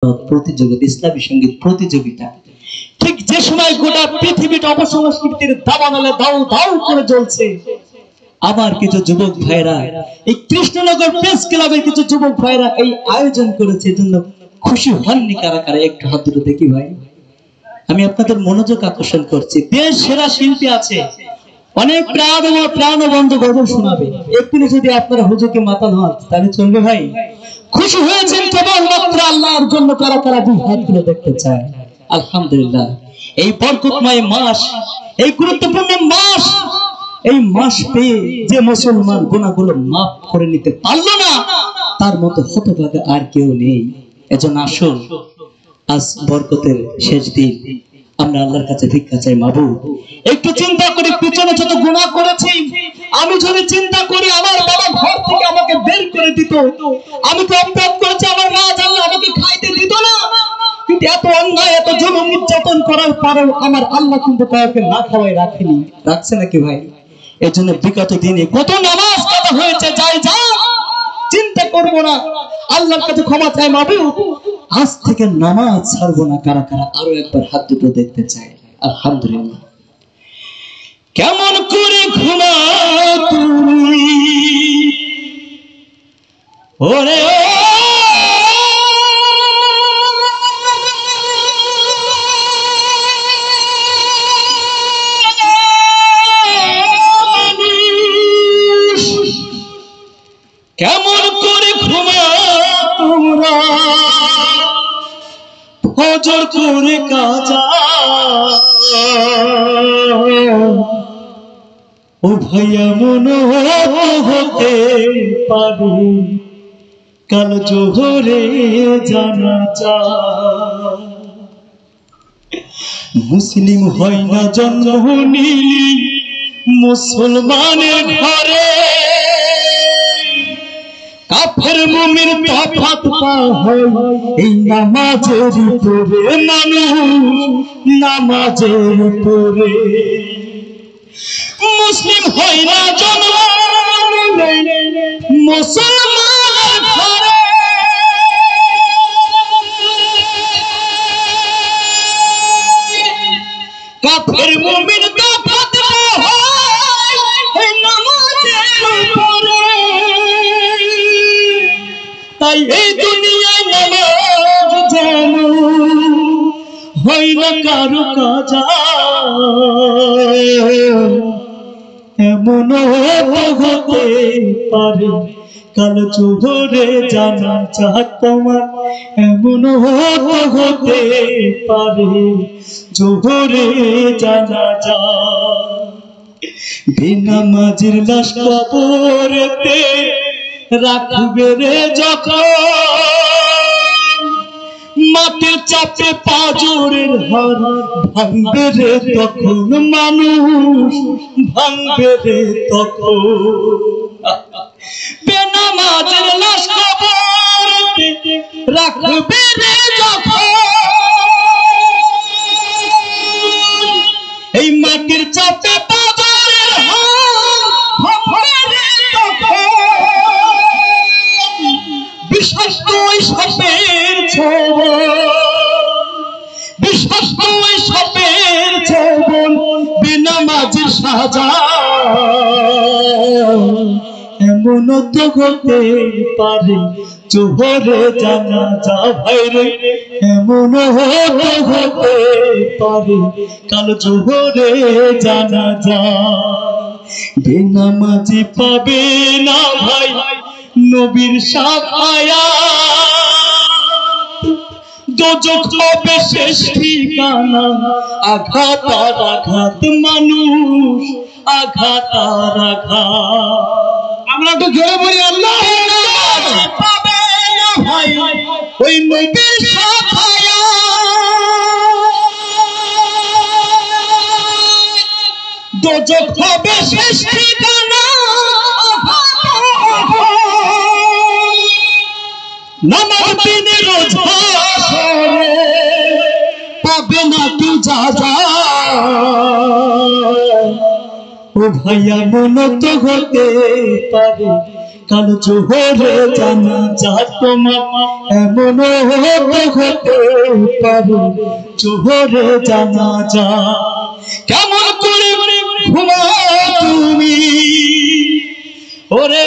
মত প্রতিযোগিতা, ইসলামী সঙ্গীত প্রতিযোগিতা, ঠিক যে সময় গোটা পৃথিবীটা অপসংস্কৃতির দাবানলে দাউ দাউ করে জ্বলছে, আমার কিছু যুবক ভাইরা এই কৃষ্ণনগর প্রেস ক্লাবের কিছু যুবক ভাইরা এই আয়োজন করেছে, এজন্য খুশি হননি কারা কারা? একটু হাত দুটো দেখি ভাই। আমি আপনাদের মনোযোগ আকর্ষণ করছি। দেশ সেরা শিল্পী আছে, অনেক প্রাণবন্ত গজল শোনাবে। একদিনে যদি আপনারা হুজুরকে মাতাল হন তাহলে চলবে ভাই? খুশি হয়েছেন কেবলমাত্র আল্লাহর জন্য কারা কারা দুই হাত তুলে দেখতে চায়? আলহামদুলিল্লাহ। এই বরকতময় মাস, এই গুরুত্বপূর্ণ মাস, এই মাস পেয়ে যে মুসলমান গুনাহগুলো মাফ করে নিতে পারলো না, তার মতো হতভাগা আর কেউ নেই। এজন্য আসুন, আজ বরকতের শেষ দিন, আমরা আল্লাহর কাছে ভিক্ষা চাই। মাবুদ, একটু চিন্তা করি পিছনে যত গুনাহ করেছি, আমি যদি চিন্তা করি আমার বাবা ঘর থেকে আমাকে বের করে দিত, আমি তো অপরাধ করেছি, আমার মা জানলে আমাকে খাইতে দিত না, কিন্তু এত অন্যায় এত জুলুম নির্যাতন করার পরেও আমার আল্লাহ কিন্তু কাউকে না খাওয়াই রাখেনি। রাখছে নাকি ভাই? এর জন্য বিগত দিনে কত নামাজ কাটা হয়েছে, যাই যা চিন্তা করব না, আল্লাহর কাছে ক্ষমা চাই। মাবুদ, আজ থেকে নামাজ ছাড়বো না। কারা কারা আরো একবার হাত দুটো দেখতে চাই? আলহামদুলিল্লাহ। কেমন করে ঘুমাও তুমি ওরে কেমন করে ঘুমাও তোমরা ফজর করে কাজা, ও ভাইয়া মনে হতে পারে কাল জোহরে জানাজা। মুসলিম হয় না জন্ম নিলি মুসলমানের ঘরে, কাফের মুমিন তফাত হয় এই নামাজের উপরে, মানুষ নামাজের উপরে। মুসলিম হয় না জন্ম মুসলমানের ঘরে, কাফের মুমিন তফাত হয় এই নামাজের উপরে। তাই এই দুনিয়ায় নামাজ যেন হয় না কারো কাজা, এমন হতে পারে কাল জোহরে জানাজা তোমার, এমন হতে পারে জোহরে জানাজা। বেনামাজির লাশ কবরেতে রাখবে রে যখন, মাটির চাপে পাঁজরের হাড় ভাঙবে রে তখন, মানুষ ভাঙবে রে তখন। বেনামাজির লাশ কবরেতে রাখবে রে যখন, এই মাটির চাপে পাঁজরের হাড় ভাঙবে রে তখন। বিষাক্ত ওই সাপের বিষাক্ত ওই সাপের ছোবল, বেনামাজির সাজা, এমন তো হতে পারে জোহরে জানাজা। ভাইরে এমন হতে পারে কাল জোহরে জানাজা। বেনামাজি পাবে না ভাই নবীর শাফায়াত, দোজখ হবে শেষ ঠিকানা। আঘাত আর আঘাত মানুষ, আঘাত আর আঘাত। আমরা তো জোরে বলি আল্লাহ পাবে না ভাই ওই নবীর শাফায়াত, দোজখ হবে শেষ ঠিকানা। নামাজ দিনে রোজা পাবে না তুই যা যা। ও ভাইয়া মন তো হতে পারে কাল জোহরে জানাজা তোমার এমন হতে পারে জোহরে জানাজা কেমন করে ঘুমাও তুমি ওরে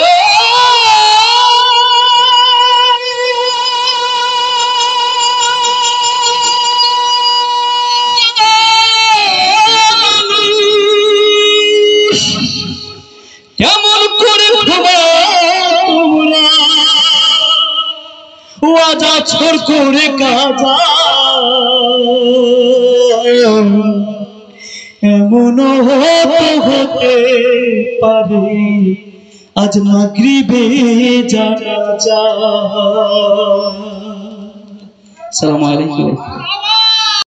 কেমন করে তোমরা ওয়াজা ছোড় করে কাজা এমন হতে পারে আজ মাগরিবে জানাজা। আসসালামু আলাইকুম।